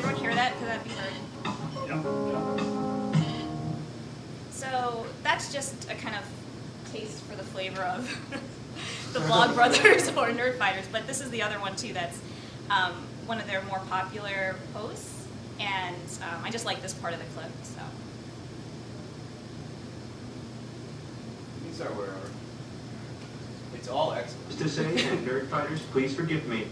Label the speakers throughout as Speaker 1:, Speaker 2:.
Speaker 1: everyone hear that? Could that be heard?
Speaker 2: Yep.
Speaker 1: So that's just a kind of taste for the flavor of the Vlogbrothers or Nerdfighters, but this is the other one too that's one of their more popular posts, and I just like this part of the clip, so.
Speaker 3: These are where it's all excellent.
Speaker 4: To say, and Nerdfighters, please forgive me.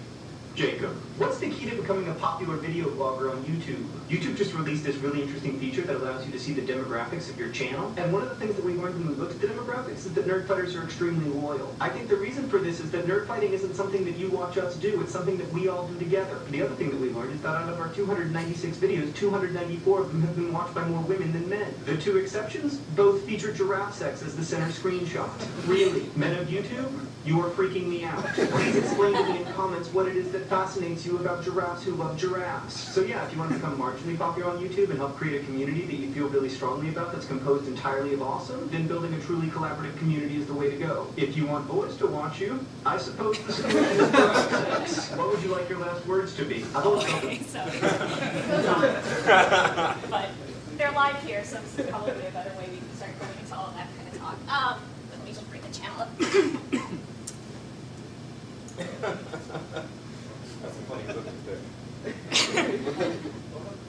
Speaker 4: Jacob, what's the key to becoming a popular video blogger on YouTube? YouTube just released this really interesting feature that allows you to see the demographics of your channel. And one of the things that we learned when we looked at the demographics is that Nerdfighters are extremely loyal. I think the reason for this is that nerdfighting isn't something that you watch us do, it's something that we all do together. The other thing that we learned is that out of our 296 videos, 294 of them have been watched by more women than men. The two exceptions both feature giraffe sex as the center screenshot. Really, men of YouTube, you are freaking me out. Please explain to me in comments what it is that fascinates you about giraffes who love giraffes. So yeah, if you want to become marginally popular on YouTube and help create a community that you feel really strongly about that's composed entirely of awesome, then building a truly collaborative community is the way to go. If you want boys to watch you, I suppose the solution is giraffe sex. What would you like your last words to be?
Speaker 1: Okay, so it goes on. But they're live here, so this is probably a better way we can start going into all of that kind of talk. Let me just bring the channel up.
Speaker 3: That's a funny look there.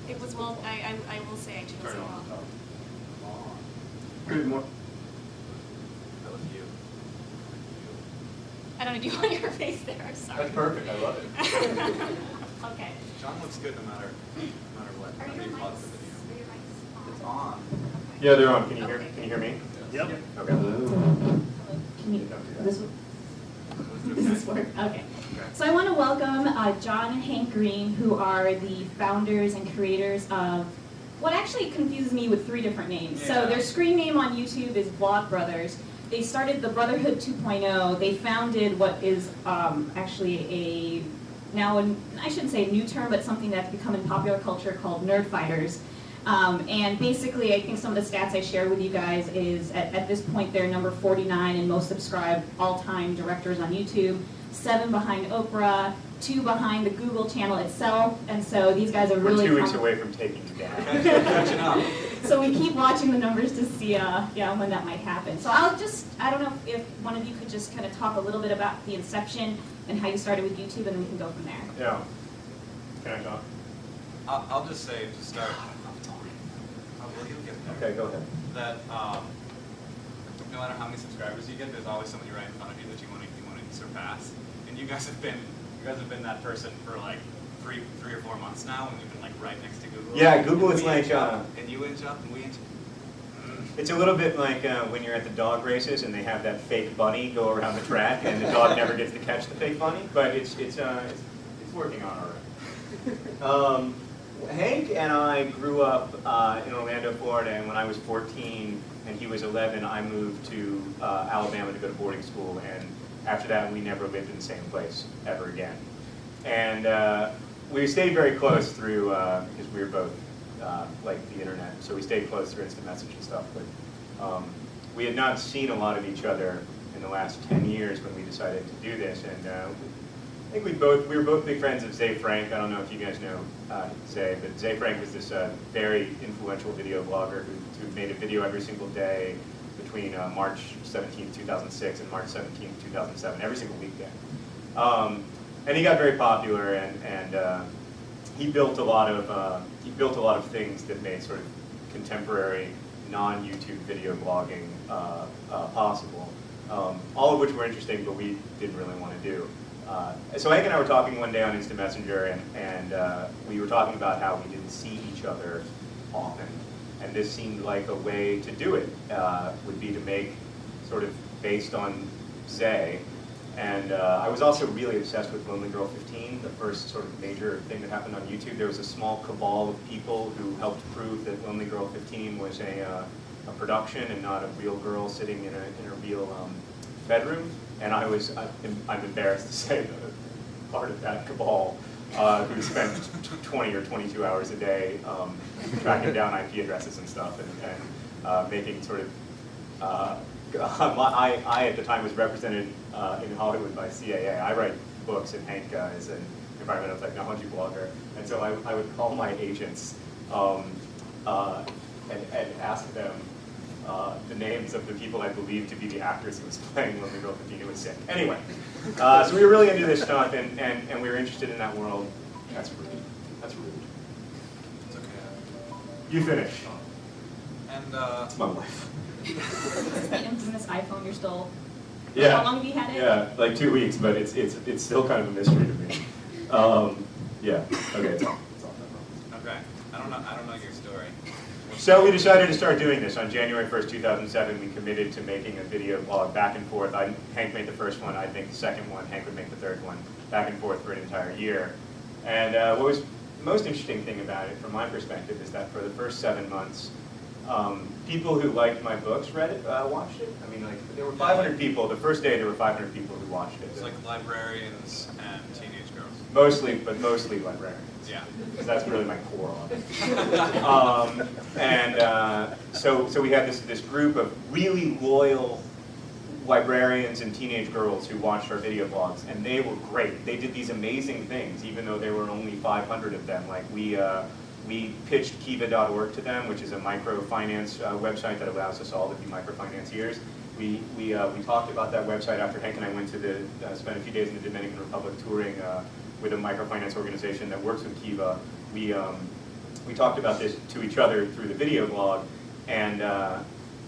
Speaker 1: It was well. I will say I chose it well.
Speaker 4: Good morning.
Speaker 3: That was you.
Speaker 1: I don't know. Do you want your face there? I'm sorry.
Speaker 3: That's perfect. I love it.
Speaker 1: Okay.
Speaker 3: John looks good no matter what.
Speaker 1: Are
Speaker 3: Whenever
Speaker 1: your
Speaker 3: you pause
Speaker 1: mics?
Speaker 3: the video.
Speaker 1: Are your mics on?
Speaker 3: It's on.
Speaker 5: Yeah, they're on. Can you hear?
Speaker 1: Okay.
Speaker 5: Can you hear me?
Speaker 2: Yep.
Speaker 5: Okay.
Speaker 1: Hello. Can you?
Speaker 5: This
Speaker 1: Does this work? Okay. So I want to welcome John and Hank Green, who are the founders and creators of what actually confuses me with 3 different names.
Speaker 3: Yeah.
Speaker 1: So their screen name on YouTube is Vlogbrothers. They started the Brotherhood 2.0. They founded what is actually I shouldn't say a new term, but something that's become in popular culture called Nerdfighters. And basically, I think some of the stats I shared with you guys is at this point they're number 49 in most subscribed all-time directors on YouTube, 7 behind Oprah, 2 behind the Google channel itself, and so these guys are really.
Speaker 5: We're 2 weeks away from taking you down.
Speaker 3: Catching up.
Speaker 1: So we keep watching the numbers to see when that might happen. So I don't know if one of you could just kind of talk a little bit about the inception and how you started with YouTube, and we can go from there.
Speaker 5: Yeah. Can I talk?
Speaker 3: I'll just say to start. You'll get there.
Speaker 5: Okay, go ahead.
Speaker 3: That no matter how many subscribers you get, there's always somebody right in front of you that you want to surpass. And you guys have been that person for like three or 4 months now, and we've been like right next to Google.
Speaker 5: Yeah, Google is
Speaker 3: We
Speaker 5: like.
Speaker 3: inch up, and you inch up, and we inch.
Speaker 5: It's a little bit like when you're at the dog races and they have that fake bunny go around the track, and the dog never gets to catch the fake bunny. But it's working on already. Hank and I grew up in Orlando, Florida, and when I was 14 and he was 11, I moved to Alabama to go to boarding school, and after that we never lived in the same place ever again. And we stayed very close through, because we were both like the internet, so we stayed close through instant message and stuff, but we had not seen a lot of each other in the last 10 years when we decided to do this, and I think we were both big friends of Zay Frank. I don't know if you guys know Zay, but Zay Frank was this very influential video blogger who made a video every single day between March 17, 2006 and March 17, 2007, every single weekday. And he got very popular, and he built a lot of things that made sort of contemporary non-YouTube video blogging possible. All of which were interesting, but we didn't really want to do. So Hank and I were talking one day on Instant Messenger, and we were talking about how we didn't see each other often, and this seemed like a way to do it, would be to make sort of based on Zay. And I was also really obsessed with Lonely Girl 15, the first sort of major thing that happened on YouTube. There was a small cabal of people who helped prove that Lonely Girl 15 was a production and not a real girl sitting in a real bedroom. And I'm embarrassed to say that part of that cabal who spent 20 or 22 hours a day tracking down IP addresses and stuff, and making sort of, I at the time was represented in Hollywood by CAA. I write books, and Hank is an environmental technology blogger. And so I would call my agents and ask them the names of the people I believed to be the actors who was playing when the girl Fatina was sick. Anyway, so we were really into this stuff, and we were interested in that world. That's rude. That's rude.
Speaker 3: It's okay.
Speaker 5: You finish.
Speaker 3: And
Speaker 5: It's my wife.
Speaker 1: This is the infamous iPhone you're still...
Speaker 5: Yeah.
Speaker 1: How long have you had it?
Speaker 5: Yeah, like 2 weeks, but it's still kind of a mystery to me. Yeah. Okay, it's all.
Speaker 3: okay, I don't know your story.
Speaker 5: So we decided to start doing this. On January 1st, 2007, we committed to making a video blog back and forth. Hank made the first one, I'd make the second one, Hank would make the third one, back and forth for an entire year. And what was the most interesting thing about it, from my perspective, is that for the first 7 months, people who liked my books read it, watched it. I mean, like, there were 500 people. The first day, there were 500 people who watched it.
Speaker 3: It's like librarians and teenage girls.
Speaker 5: Mostly librarians.
Speaker 3: Yeah.
Speaker 5: Because that's really my core of it. So we had this group of really loyal librarians and teenage girls who watched our video blogs, and they were great. They did these amazing things, even though there were only 500 of them. Like we pitched Kiva.org to them, which is a microfinance website that allows us all to be microfinanciers. We talked about that website after Hank and I went to spent a few days in the Dominican Republic touring with a microfinance organization that works with Kiva. We talked about this to each other through the video blog, and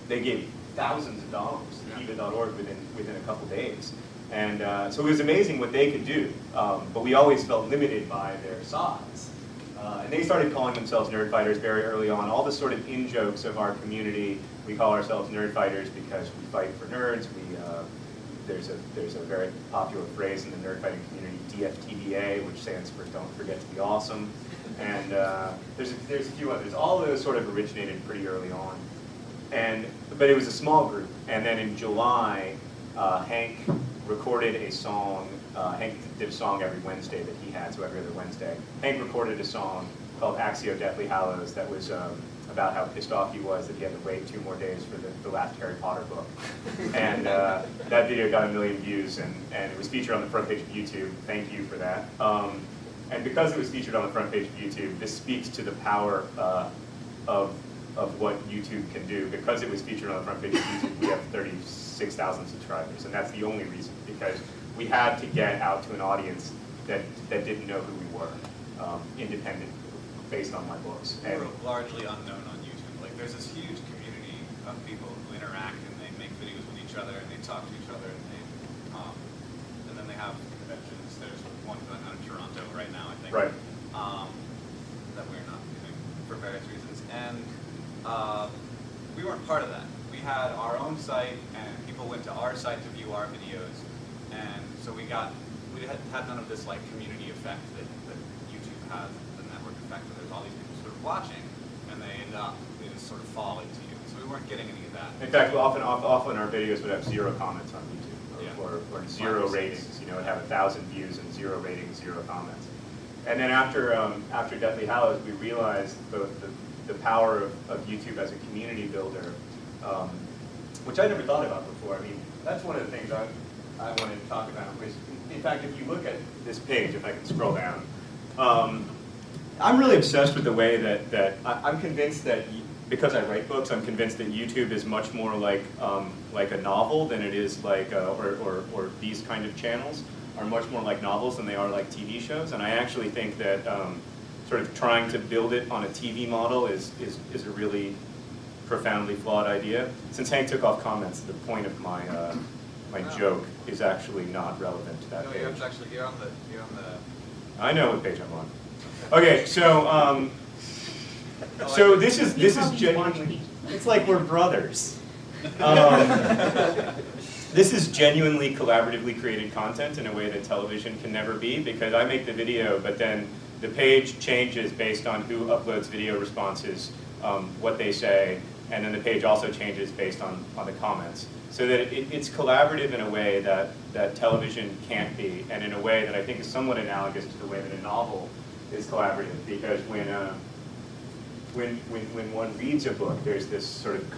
Speaker 5: they gave thousands of dollars to Kiva.org within a couple days. And so it was amazing what they could do, but we always felt limited by their size. And they started calling themselves Nerdfighters very early on. All the sort of in-jokes of our community, we call ourselves Nerdfighters because we fight for nerds. There's a very popular phrase in the nerdfighting community, DFTBA, which stands for Don't Forget to Be Awesome. And there's a few others. All of those sort of originated pretty early on. But it was a small group. And then in July, Hank recorded a song. Hank did a song every Wednesday that he had, so every other Wednesday. Hank recorded a song called Axio Deathly Hallows that was about how pissed off he was that he had to wait 2 more days for the last Harry Potter book. And that video got 1 million views, and it was featured on the front page of YouTube. Thank you for that. And because it was featured on the front page of YouTube, this speaks to the power of what YouTube can do. Because it was featured on the front page of YouTube, we have 36,000 subscribers, and that's the only reason, because we had to get out to an audience that didn't know who we were, independent, based on my books.
Speaker 3: And we're largely unknown on YouTube. Like, there's this huge community of people who interact, and they make videos with each other, and they talk to each other, and then they have conventions. There's one going on in Toronto right now, I think.
Speaker 5: Right.
Speaker 3: That we're not doing for various reasons. And we weren't part of that. We had our own site, and people went to our site to view our videos, and so we had none of this like community effect that YouTube has, the network effect, where there's all these people sort of watching, and they just sort of fall into you. So we weren't getting any of that.
Speaker 5: In fact, often our videos would have 0 comments on YouTube, or 0 ratings. You know, it'd have 1,000 views and 0 ratings, 0 comments. And then after Deathly Hallows, we realized the power of YouTube as a community builder, which I never thought about before. I mean, that's one of the things I wanted to talk about. Was, in fact, if you look at this page, if I can scroll down, I'm really obsessed with the way that I'm convinced that, because I write books, I'm convinced that YouTube is much more like a novel than it is like, or these kind of channels are much more like novels than they are like TV shows. And I actually think that sort of trying to build it on a TV model is a really profoundly flawed idea. Since Hank took off comments, the point of my joke is actually not relevant to that
Speaker 3: No,
Speaker 5: page.
Speaker 3: you have to actually, you're on the.
Speaker 5: I know what page I'm on. Okay, so this is genuinely. It's like we're brothers. This is genuinely collaboratively created content in a way that television can never be, because I make the video, but then the page changes based on who uploads video responses, what they say, and then the page also changes based on the comments. So that it's collaborative in a way that television can't be, and in a way that I think is somewhat analogous to the way that a novel is collaborative. Because when one reads a book, there's this sort of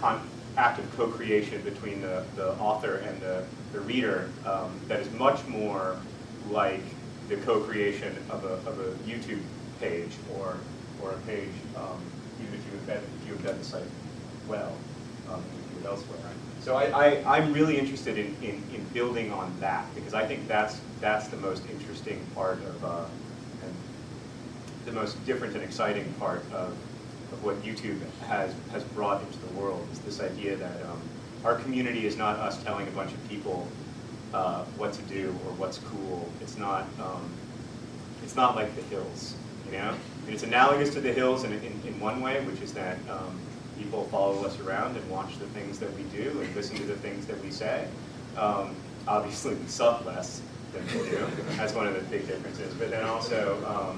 Speaker 5: act of co-creation between the author and the reader that is much more like the co-creation of a YouTube page or a page, even if you embed the site well, you do it elsewhere. So I'm really interested in building on that, because I think that's the most interesting part of, and the most different and exciting part of what YouTube has brought into the world, is this idea that our community is not us telling a bunch of people what to do or what's cool. It's not like The Hills, you know? And it's analogous to The Hills in one way, which is that people follow us around and watch the things that we do and listen to the things that we say. Obviously, we suck less than they do. That's one of the big differences. But then also,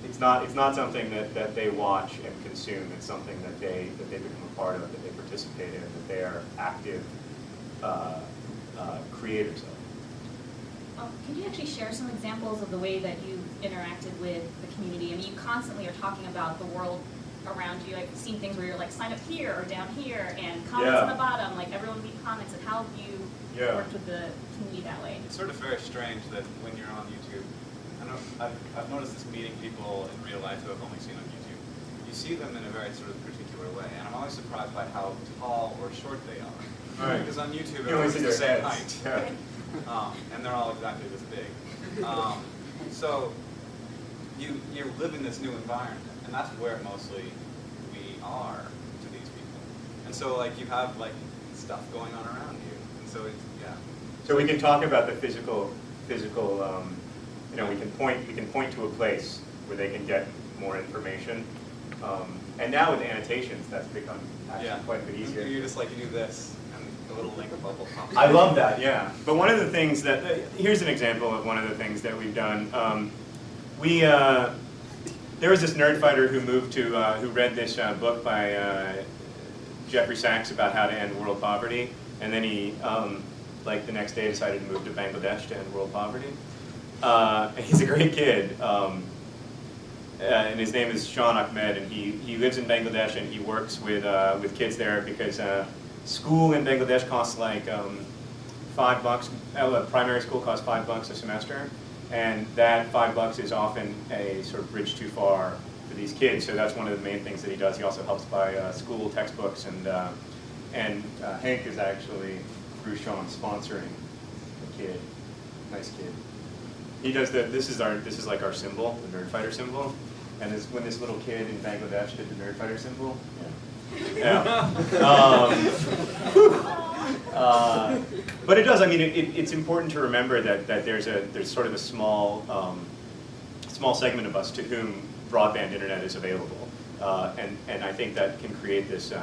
Speaker 5: it's not something that they watch and consume. It's something that they become a part of, that they participate in, that they are active creators of.
Speaker 1: Can you actually share some examples of the way that you've interacted with the community? I mean, you constantly are talking about the world around you. I've seen things where you're like, sign up here or down here, and comments on the bottom, like everyone leave comments, and how have you worked with the community that way?
Speaker 3: It's sort of very strange that when you're on YouTube, I've noticed this meeting people in real life who I've only seen on YouTube. You see them in a very sort of particular way, and I'm always surprised by how tall or short they are.
Speaker 5: Right.
Speaker 3: Because on YouTube,
Speaker 5: You only
Speaker 3: everyone's
Speaker 5: see
Speaker 3: the
Speaker 5: their
Speaker 3: same
Speaker 5: heads.
Speaker 3: height. And they're all exactly this big. So you live in this new environment, and that's where mostly we are to these people. And so like you have like stuff going on around you, and so it's
Speaker 5: So we can talk about the physical. You know, we can point to a place where they can get more information. And now with annotations, that's become actually quite a bit easier.
Speaker 3: You're just like, you do this, and a little link bubble pops up.
Speaker 5: I love that, yeah. But one of the things that, here's an example of one of the things that we've done. There was this Nerdfighter who read this book by Jeffrey Sachs about how to end world poverty, and then he, like the next day, decided to move to Bangladesh to end world poverty. He's a great kid. And his name is Sean Ahmed, and he lives in Bangladesh, and he works with kids there, because school in Bangladesh costs like $5. Primary school costs $5 a semester, and that $5 is often a sort of bridge too far for these kids. So that's one of the main things that he does. He also helps buy school textbooks, and Hank is actually, through Sean, sponsoring a kid, nice kid. He does this is like our symbol, the Nerdfighter symbol, and when this little kid in Bangladesh did the Nerdfighter symbol, but it does. I mean, it's important to remember that there's sort of a small segment of us to whom broadband internet is available, and I think that can create this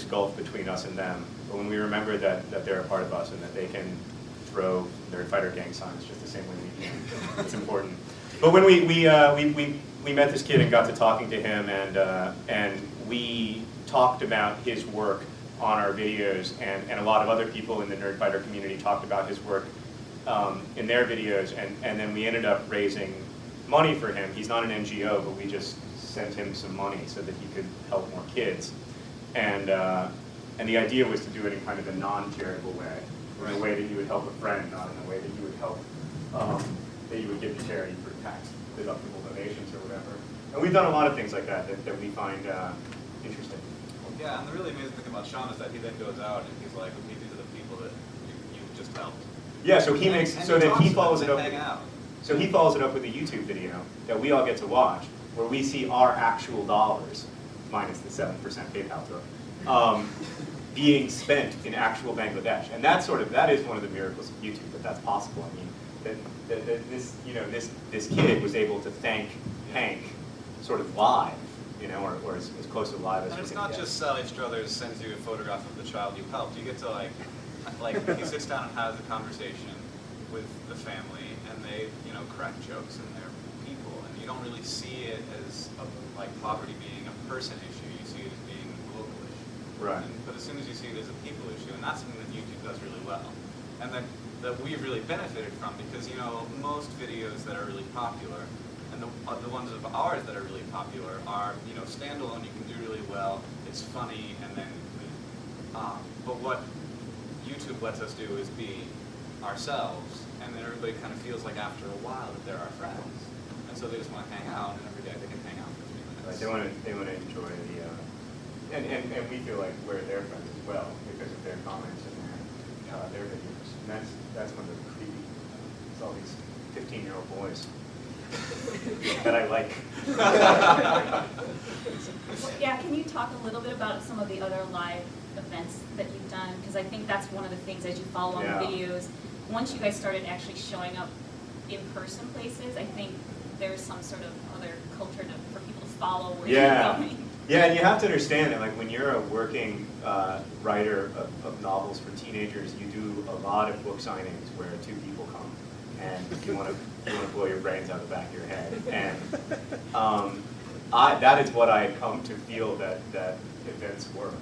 Speaker 5: gulf between us and them. But when we remember that they're a part of us and that they can throw Nerdfighter gang signs just the same way we can, it's important. But when we met this kid and got to talking to him, and we talked about his work on our videos, and a lot of other people in the Nerdfighter community talked about his work in their videos, and then we ended up raising money for him. He's not an NGO, but we just sent him some money so that he could help more kids. And the idea was to do it in kind of a non-charitable way, in a way that you would help a friend, not in a way that you would help, that you would give to charity for tax-deductible donations or whatever. And we've done a lot of things like that we find interesting.
Speaker 3: Yeah, and the really amazing thing about Sean is that he then goes out and he's like, okay, these are the people that you just helped.
Speaker 5: Yeah, so he makes, so that he follows it up.
Speaker 3: Hang out.
Speaker 5: So he follows it up with a YouTube video that we all get to watch, where we see our actual dollars, minus the 7% PayPal took, being spent in actual Bangladesh. And that is one of the miracles of YouTube, that that's possible. I mean, that this kid was able to thank Hank sort of live, or as close to live as we can.
Speaker 3: And it's not just Sally Struthers sends you a photograph of the child you helped. You get to like he sits down and has a conversation with the family, and they crack jokes, and they're people, and you don't really see it as like poverty being a person issue. You see it as being a global issue.
Speaker 5: Right.
Speaker 3: But as soon as you see it as a people issue, and that's something that YouTube does really well, and that we've really benefited from, because most videos that are really popular, and the ones of ours that are really popular are standalone. You can do really well. It's funny, and then but what YouTube lets us do is be ourselves, and then everybody kind of feels like after a while that they're our friends, and so they just want to hang out, and every day they can hang out for 3 minutes.
Speaker 5: Right, they want to enjoy the, and we feel like we're their friends as well because of their comments and their videos. And that's one of the creepy, it's all these 15-year-old boys that I like.
Speaker 1: Yeah, can you talk a little bit about some of the other live events that you've done? Because I think that's one of the things as you follow on the videos. Once you guys started actually showing up in person places, I think there's some sort of other culture for people to follow where you're going.
Speaker 5: Yeah, and you have to understand that, like, when you're a working writer of novels for teenagers, you do a lot of book signings where 2 people come, and you want to blow your brains out the back of your head. And that is what I come to feel that events were.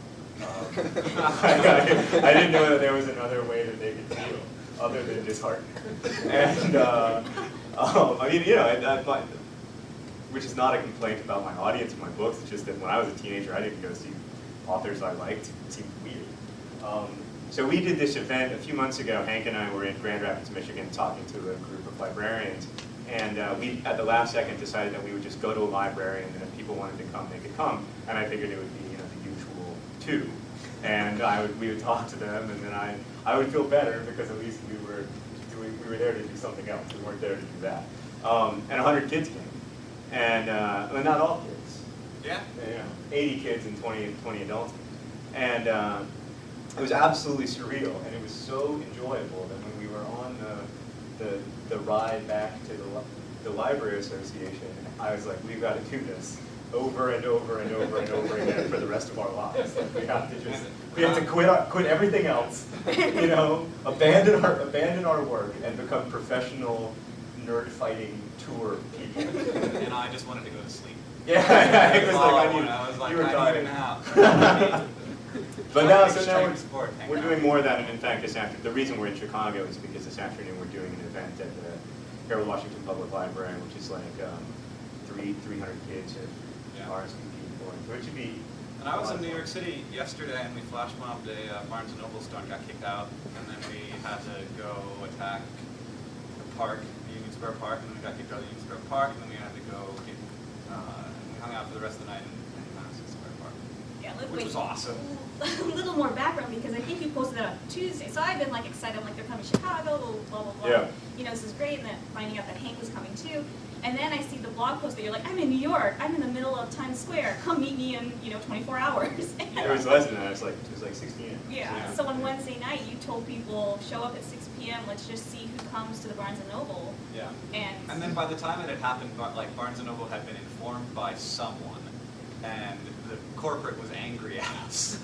Speaker 5: I didn't know that there was another way that they could feel other than disheartened. And I mean, you know, which is not a complaint about my audience and my books. It's just that when I was a teenager, I didn't go see authors I liked. It seemed weird. So we did this event a few months ago. Hank and I were in Grand Rapids, Michigan, talking to a group of librarians. And we, at the last second, decided that we would just go to a library, and then if people wanted to come, they could come. And I figured it would be, you know, the usual 2. And we would talk to them, and then I would feel better because at least we were there to do something else. We weren't there to do that. And 100 kids came. And well, not all kids.
Speaker 3: Yeah.
Speaker 5: You know, 80 kids and 20 adults. And it was absolutely surreal, and it was so enjoyable that when we were on the ride back to the Library Association, I was like, we've got to do this over and over and over and over again for the rest of our lives. Like, we have to quit everything else, you know, abandon our work and become professional nerd fighting tour people.
Speaker 3: And I just wanted to go to sleep.
Speaker 5: Yeah, it was
Speaker 3: I was like,
Speaker 5: you were
Speaker 3: I
Speaker 5: tired.
Speaker 3: need a nap.
Speaker 5: But now we're doing more of that, and in fact, the reason we're in Chicago is because this afternoon we're doing an event at the Harold Washington Public Library, which is like 300 kids at RSVP for it. So it should be.
Speaker 3: And I was in New York City yesterday, and we flash mobbed a Barnes & Noble store and got kicked out, and then we had to go attack the park, the Union Square Park, and then we got kicked out of the Union Square Park, and then we had to go and we hung out for the rest of the night in Madison Square Park, which was awesome.
Speaker 1: A little more background, because I think you posted that on Tuesday, so I've been like excited. I'm like, they're coming to Chicago, blah blah blah.
Speaker 5: Yeah.
Speaker 1: You know, this is great, and then finding out that Hank was coming too. And then I see the blog post that you're like, I'm in New York, I'm in the middle of Times Square, come meet me in 24 hours.
Speaker 5: It was less than that. It was like 16.
Speaker 1: Yeah. So on Wednesday night, you told people show up at 6 p.m. Let's just see who comes to the Barnes & Noble.
Speaker 3: Yeah.
Speaker 1: And
Speaker 3: then by the time it had happened, like Barnes & Noble had been informed by someone, and the corporate was angry at us,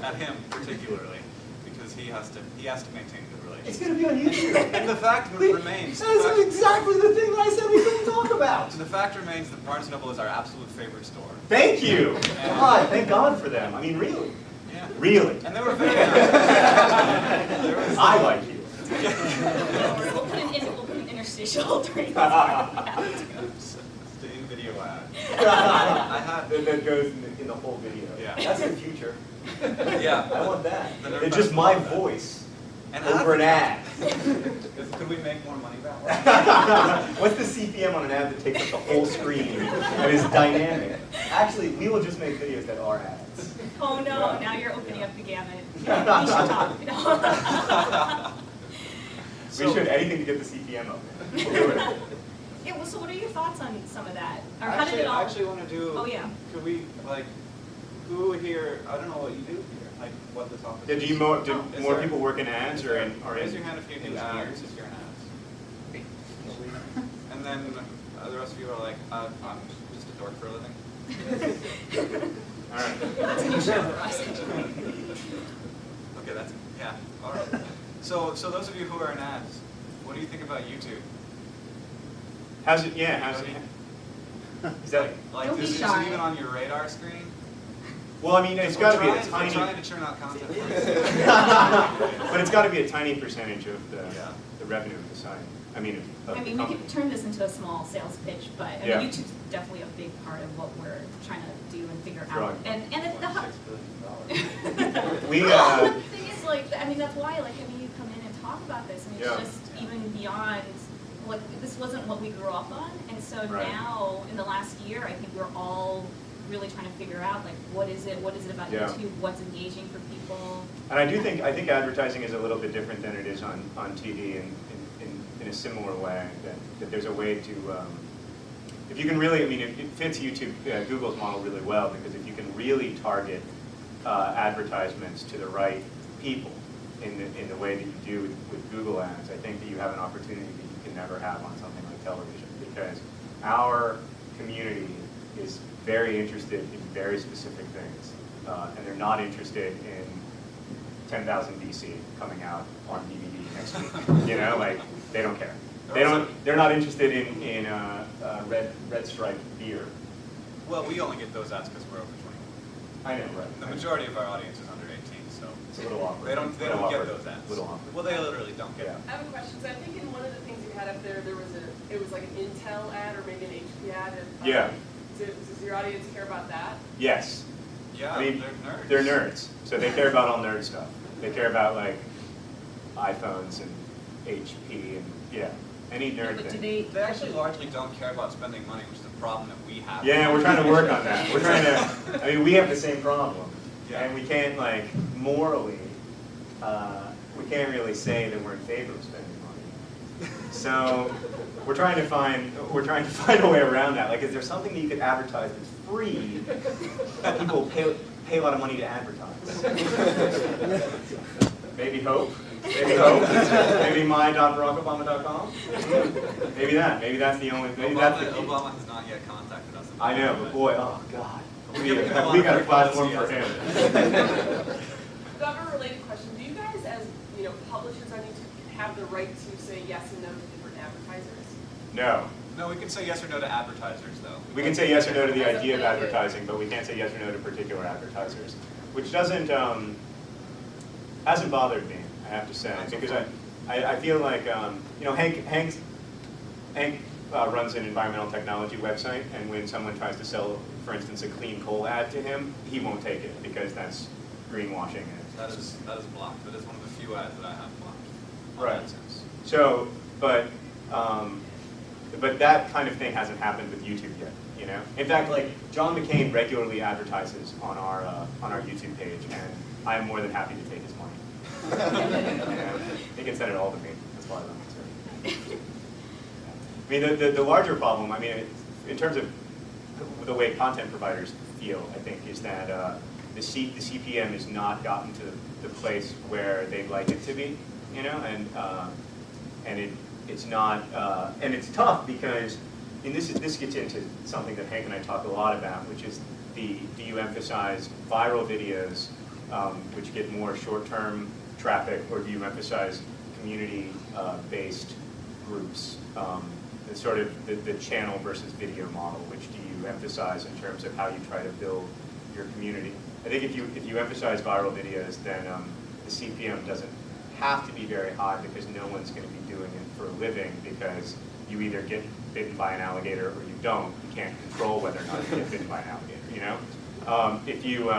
Speaker 3: at him particularly, because he has to maintain the relationship.
Speaker 5: It's going to be on YouTube.
Speaker 3: And the fact remains.
Speaker 5: That's exactly the thing that I said we couldn't talk about.
Speaker 3: The fact remains that Barnes & Noble is our absolute favorite store.
Speaker 5: Thank you. God, thank God for them. I mean, really.
Speaker 3: Yeah.
Speaker 5: Really.
Speaker 3: And they were very nice.
Speaker 5: I like you.
Speaker 1: we'll put an interstitial during this.
Speaker 3: The in-video ad.
Speaker 5: I had that goes in the whole video.
Speaker 3: Yeah.
Speaker 5: That's the future.
Speaker 3: Yeah.
Speaker 5: I want that. It's
Speaker 3: Nerdfighters
Speaker 5: just my
Speaker 3: love that.
Speaker 5: voice
Speaker 3: And
Speaker 5: over an ad.
Speaker 3: Could we make more money that way?
Speaker 5: What's the CPM on an ad that takes up the whole screen and is dynamic? Actually, we will just make videos that are ads.
Speaker 1: Oh no, now you're opening up the gamut. You should talk.
Speaker 5: We should, anything to get the CPM up. We'll do it.
Speaker 1: Yeah, well, so what are your thoughts on some of that? Or how
Speaker 3: Actually,
Speaker 1: did it all...
Speaker 3: I actually want to do.
Speaker 1: Oh yeah.
Speaker 3: Could we who here? I don't know what you do here. Like what the topic.
Speaker 5: Did
Speaker 3: is.
Speaker 5: you more
Speaker 3: there-
Speaker 5: people work in ads or in
Speaker 3: Raise your hand if you do ads. If you're in ads. And then the rest of you are like, I'm just a dork for a living.
Speaker 5: All right.
Speaker 1: That's a new show for us.
Speaker 3: Okay, all right. So those of you who are in ads, what do you think about YouTube?
Speaker 5: How's it? Yeah. How's it? Is that
Speaker 3: Like,
Speaker 1: Don't be
Speaker 3: is it
Speaker 1: shy.
Speaker 3: even on your radar screen?
Speaker 5: Well, I mean, it's got to be a
Speaker 3: We're
Speaker 5: tiny.
Speaker 3: trying to churn out content.
Speaker 5: But it's got to be a tiny percentage of the revenue of the site. I mean, of
Speaker 1: I
Speaker 5: the
Speaker 1: mean, we
Speaker 5: company.
Speaker 1: could turn this into a small sales pitch, but I mean,
Speaker 5: Yeah.
Speaker 1: YouTube's definitely a big part of what we're trying to do and figure out.
Speaker 5: Right.
Speaker 1: And it's the
Speaker 3: $6 billion.
Speaker 5: We
Speaker 1: the thing is, like, I mean, that's why, like, I mean, you come in and talk talk about this, and
Speaker 5: Yeah.
Speaker 1: it's just even beyond what, this wasn't what we grew up on, and so
Speaker 5: Right.
Speaker 1: now, in the last year, I think we're all really trying to figure out, like, what is it about
Speaker 5: Yeah.
Speaker 1: YouTube, what's engaging for people.
Speaker 5: And I think advertising is a little bit different than it is on TV in a similar way, that there's a way to, if you can really, I mean, it fits YouTube, Google's model really well, because if you can really target advertisements to the right people in the way that you do with Google Ads, I think that you have an opportunity that you can never have on something like television, because our community is very interested in very specific things, and they're not interested in 10,000 BC coming out on DVD next week. You know, like, they don't care. They're not interested in red striped beer.
Speaker 3: Well, we only get those ads because we're over 21.
Speaker 5: I know, right?
Speaker 3: The majority of our audience is under 18, so
Speaker 5: It's a little awkward.
Speaker 3: they don't get those ads.
Speaker 5: A little awkward.
Speaker 3: Well, they literally don't get
Speaker 5: Yeah.
Speaker 3: them.
Speaker 2: I have a question. So I think in one of the things you had up there, it was like an Intel ad or maybe an HP ad.
Speaker 5: Yeah.
Speaker 2: Does your audience care about that?
Speaker 5: Yes.
Speaker 3: Yeah,
Speaker 5: I mean,
Speaker 3: they're nerds.
Speaker 5: they're nerds, so they care about all nerd stuff. They care about, like, iPhones and HP and, yeah, any nerd
Speaker 1: But do
Speaker 5: thing.
Speaker 3: They actually largely don't care about spending money, which is a problem that we have.
Speaker 5: Yeah, we're trying to work on that. We're trying to, I mean, we have the same problem.
Speaker 3: Yeah.
Speaker 5: And we can't, like, morally, we can't really say that we're in favor of spending money. So we're trying to find a way around that. Like, is there something that you could advertise that's free that people pay a lot of money to advertise? Maybe Hope. Maybe Hope. Maybe my.barackobama.com. Maybe that. Maybe that's the only. Maybe that's the key.
Speaker 3: Obama has not yet contacted us.
Speaker 5: I know, but boy, oh God. We
Speaker 3: We're giving him a lot
Speaker 5: we
Speaker 3: of
Speaker 5: got a
Speaker 3: credit
Speaker 5: platform
Speaker 3: for
Speaker 5: for
Speaker 3: this,
Speaker 5: him.
Speaker 2: So I have a related question. Do you guys, as publishers on YouTube, have the right to say yes and no to different advertisers?
Speaker 5: No.
Speaker 3: No, we can say yes or no to advertisers, though.
Speaker 5: We can say yes or no to the idea of advertising, but we can't say yes or no to particular advertisers, which hasn't bothered me, I have to say, because I feel like Hank runs an environmental technology website, and when someone tries to sell, for instance, a clean coal ad to him, he won't take it because that's greenwashing.
Speaker 3: That is blocked. That is one of the few ads that I have blocked.
Speaker 5: Right. So, but that kind of thing hasn't happened with YouTube yet. You know, in fact, like John McCain regularly advertises on our YouTube page, and I am more than happy to take his money. He can send it all to me, as far as I'm concerned. I mean, the larger problem, I mean, in terms of the way content providers feel, I think, is that the CPM has not gotten to the place where they'd like it to be, you know, and it's not, and it's tough because, and this gets into something that Hank and I talk a lot about, which is do you emphasize viral videos, which get more short-term traffic, or do you emphasize community-based groups? The sort of the channel versus video model, which do you emphasize in terms of how you try to build your community? I think if you emphasize viral videos, then the CPM doesn't have to be very high, because no one's going to be doing it for a living, because you either get bitten by an alligator or you don't. You can't control whether or not you get bitten by an alligator, you know? If you,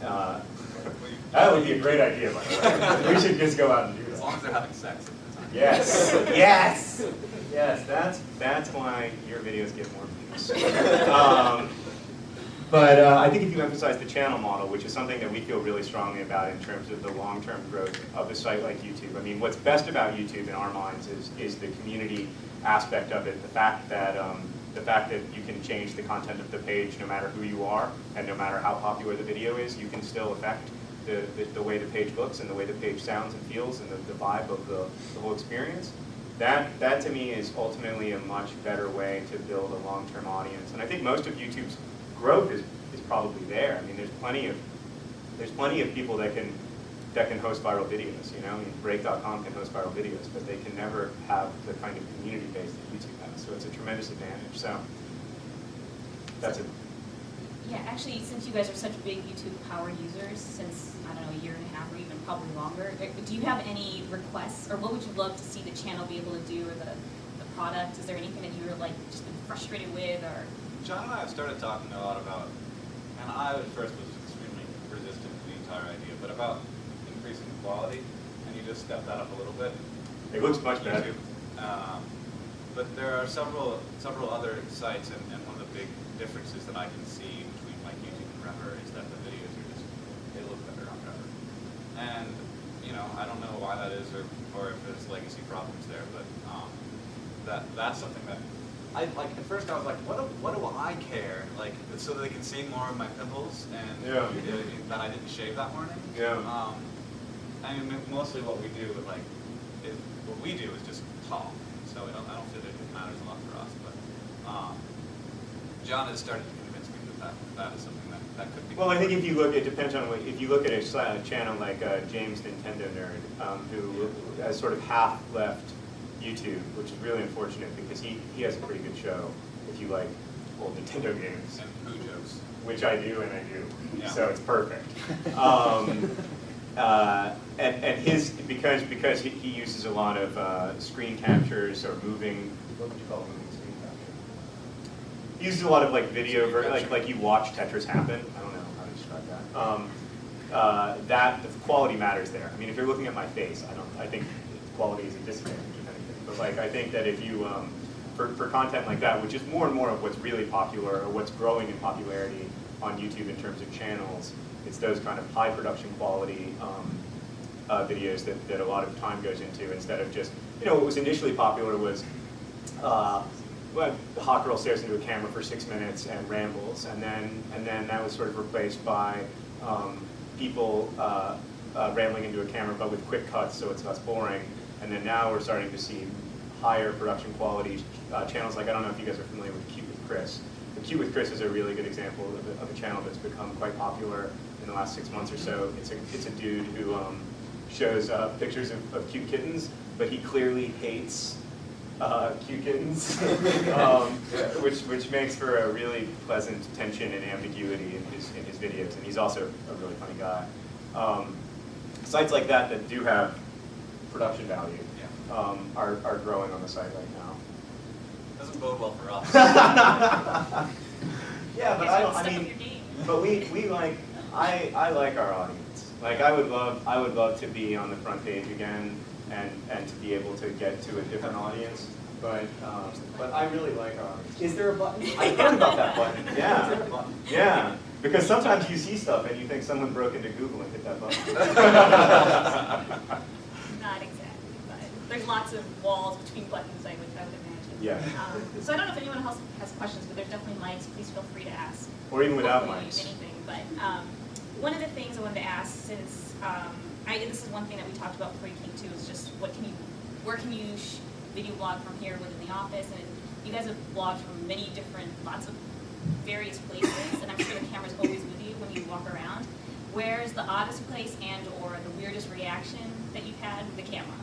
Speaker 5: that would be a great idea, by the way. We should just go out and do that.
Speaker 3: As long as they're having sex at the time.
Speaker 5: Yes, yes, yes. That's why your videos get more views. But I think if you emphasize the channel model, which is something that we feel really strongly about in terms of the long-term growth of a site like YouTube. I mean, what's best about YouTube in our minds is the community aspect of it. The fact that you can change the content of the page no matter who you are, and no matter how popular the video is, you can still affect the way the page looks and the way the page sounds and feels and the vibe of the whole experience. That to me is ultimately a much better way to build a long-term audience. And I think most of YouTube's growth is probably there. I mean, there's plenty of people that can host viral videos. You know, I mean, Break.com can host viral videos, but they can never have the kind of community base that YouTube has. So it's a tremendous advantage. So that's it.
Speaker 1: Yeah, actually, since you guys are such big YouTube power users, since, I don't know, a year and a half or even probably longer, do you have any requests, or what would you love to see the channel be able to do, or the product? Is there anything that you were like just been frustrated with, or?
Speaker 3: John and I have started talking a lot about, and I at first was extremely resistant to the entire idea, but about increasing the quality and you just step that up a little bit?
Speaker 5: It looks much better.
Speaker 3: YouTube. But there are several other sites, and one of the big differences that I can see between like YouTube and Rever is that the videos are just, they look better on Rever. And, you know, I don't know why that is or if there's legacy problems there, but that's something that I like. At first I was like, what do I care? Like, so that they can see more of my pimples and that I didn't shave that morning.
Speaker 5: Yeah.
Speaker 3: I mean, mostly what we do is just talk. So I don't feel that it matters a lot for us. But John has started to convince me that is something that could be.
Speaker 5: Well, I think if you look, it depends on if you look at a channel like James Nintendo Nerd, who has sort of half left YouTube, which is really unfortunate because he has a pretty good show if you like old Nintendo games.
Speaker 3: And poo jokes.
Speaker 5: Which I do and I do.
Speaker 3: Yeah.
Speaker 5: So it's perfect. And his because he uses a lot of screen captures or moving. What would you call it? Moving screen capture. He uses a lot of like video, like you watch Tetris happen. I don't know how to describe that. That the quality matters there. I mean, if you're looking at my face, I think quality is a disadvantage of anything. But like I think that if you for content like that, which is more and more of what's really popular or what's growing in popularity on YouTube in terms of channels, it's those kind of high production quality videos that a lot of time goes into instead of just, you know, what was initially popular was well, the hot girl stares into a camera for 6 minutes and rambles, and then that was sort of replaced by people rambling into a camera but with quick cuts so it's less boring, and then now we're starting to see higher production quality channels like, I don't know if you guys are familiar with Cute with Chris. The Cute with Chris is a really good example of a channel that's become quite popular in the last 6 months or so. It's a dude who shows pictures of cute kittens, but he clearly hates cute kittens, which makes for a really pleasant tension and ambiguity in his videos. And he's also a really funny guy. Sites like that do have production value are growing on the site right now.
Speaker 3: Doesn't bode well for us.
Speaker 5: Yeah, but but we like, I like our audience. Like I would love to be on the front page again and to be able to get to a different audience. But I really like our audience.
Speaker 4: Is there a button?
Speaker 5: I heard about that button. Yeah.
Speaker 4: Is there a button?
Speaker 5: Yeah. Because sometimes you see stuff and you think someone broke into Google and hit that button.
Speaker 1: Not exactly, but there's lots of walls between buttons, I would imagine.
Speaker 5: Yeah.
Speaker 1: So I don't know if anyone else has questions, but there's definitely mics. Please feel free to ask.
Speaker 5: Or even without
Speaker 1: Hopefully
Speaker 5: mics.
Speaker 1: Anything, but one of the things I wanted to ask, since this is one thing that we talked about before you came to, is just where can you video blog from here within the office? And you guys have blogged from lots of various places, and I'm sure the camera's always with you when you walk around. Where's the oddest place and or the weirdest reaction that you've had with the camera?